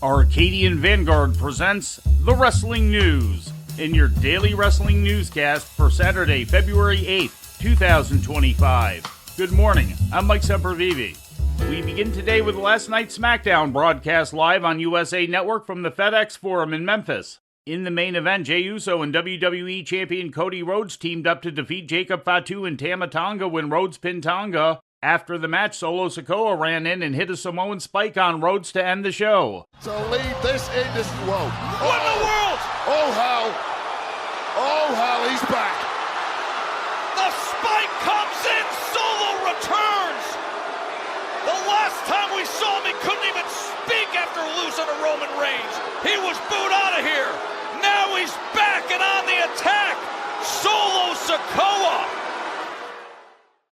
Arcadian Vanguard presents The Wrestling News in your daily wrestling newscast for Saturday, February 8th, 2025. Good morning, I'm Mike Sempervive. We begin today with last night's Smackdown broadcast live on USA Network from the FedEx Forum in Memphis. In the main event, Jey Uso and WWE Champion Cody Rhodes teamed up to defeat Jacob Fatu and Tama Tonga when Rhodes pinned Tonga. After the match, Solo Sikoa ran in and hit a Samoan spike on Rhodes to end the show. So leave this in this. Whoa. What in the world? Oh, how he's back. The spike comes in. Solo returns. The last time we saw him, he couldn't even speak after losing to Roman Reigns. He was booed out of here. Now he's back and on the attack. Solo Sikoa.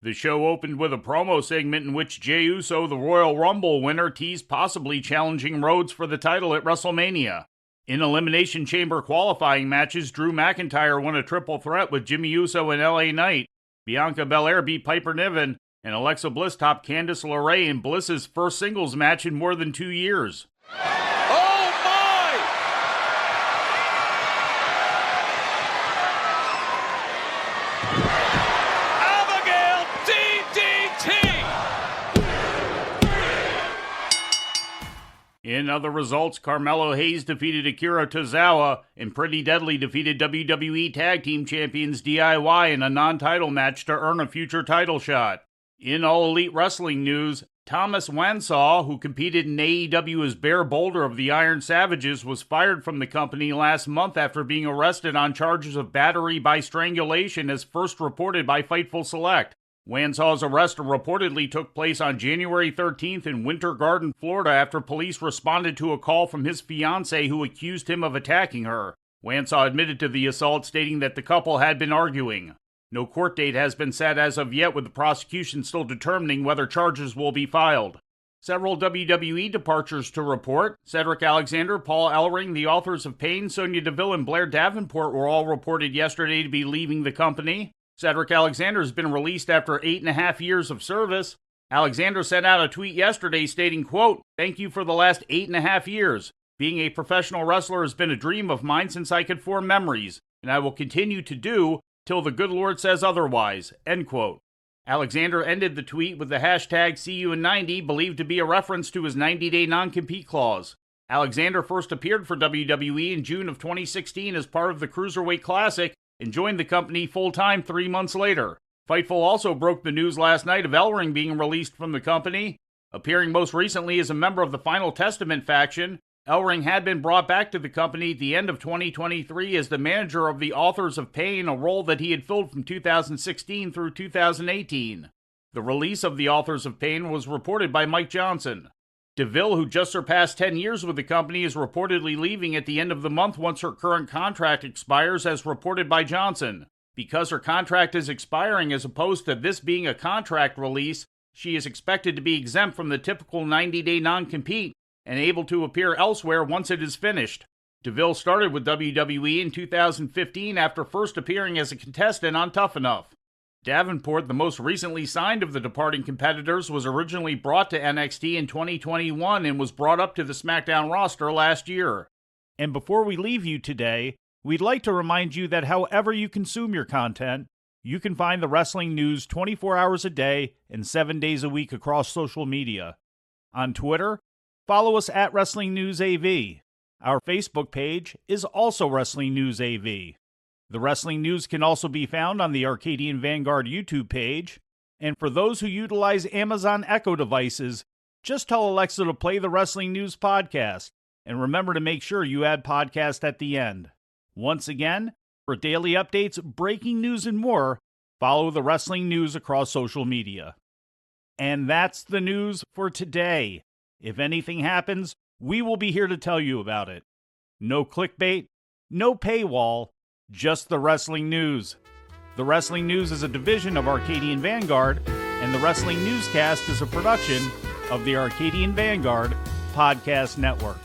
The show opened with a promo segment in which Jey Uso, the Royal Rumble winner, teased possibly challenging Rhodes for the title at WrestleMania. In Elimination Chamber qualifying matches, Drew McIntyre won a triple threat with Jimmy Uso and LA Knight. Bianca Belair beat Piper Niven, and Alexa Bliss topped Candice LeRae in Bliss's first singles match in more than 2 years. In other results, Carmelo Hayes defeated Akira Tozawa, and Pretty Deadly defeated WWE Tag Team Champions DIY in a non-title match to earn a future title shot. In All Elite Wrestling news, Thomas Wansaw, who competed in AEW as Bear Boulder of the Iron Savages, was fired from the company last month after being arrested on charges of battery by strangulation, as first reported by Fightful Select. Wansaw's arrest reportedly took place on January 13th in Winter Garden, Florida, after police responded to a call from his fiancée who accused him of attacking her. Wansaw admitted to the assault, stating that the couple had been arguing. No court date has been set as of yet, with the prosecution still determining whether charges will be filed. Several WWE departures to report. Cedric Alexander, Paul Ellering, the authors of Pain, Sonya Deville, and Blair Davenport were all reported yesterday to be leaving the company. Cedric Alexander has been released after 8.5 years of service. Alexander sent out a tweet yesterday stating, quote, "Thank you for the last 8.5 years. Being a professional wrestler has been a dream of mine since I could form memories, and I will continue to do till the good Lord says otherwise," end quote. Alexander ended the tweet with the hashtag CU90, believed to be a reference to his 90-day non-compete clause. Alexander first appeared for WWE in June of 2016 as part of the Cruiserweight Classic, and joined the company full-time 3 months later. Fightful also broke the news last night of Ellering being released from the company. Appearing most recently as a member of the Final Testament faction, Ellering had been brought back to the company at the end of 2023 as the manager of the Authors of Pain, a role that he had filled from 2016 through 2018. The release of the Authors of Pain was reported by Mike Johnson. Deville, who just surpassed 10 years with the company, is reportedly leaving at the end of the month once her current contract expires, as reported by Johnson. Because her contract is expiring as opposed to this being a contract release, she is expected to be exempt from the typical 90-day non-compete and able to appear elsewhere once it is finished. Deville started with WWE in 2015 after first appearing as a contestant on Tough Enough. Davenport, the most recently signed of the departing competitors, was originally brought to NXT in 2021 and was brought up to the SmackDown roster last year. And before we leave you today, we'd like to remind you that however you consume your content, you can find the wrestling news 24 hours a day and 7 days a week across social media. On Twitter, follow us at Wrestling News AV. Our Facebook page is also Wrestling News AV. The Wrestling News can also be found on the Arcadian Vanguard YouTube page, and for those who utilize Amazon Echo devices, just tell Alexa to play the Wrestling News podcast, and remember to make sure you add podcast at the end. Once again, for daily updates, breaking news, and more, follow the Wrestling News across social media. And that's the news for today. If anything happens, we will be here to tell you about it. No clickbait, no paywall, just the Wrestling News. The Wrestling News is a division of Arcadian Vanguard, and the Wrestling Newscast is a production of the Arcadian Vanguard Podcast Network.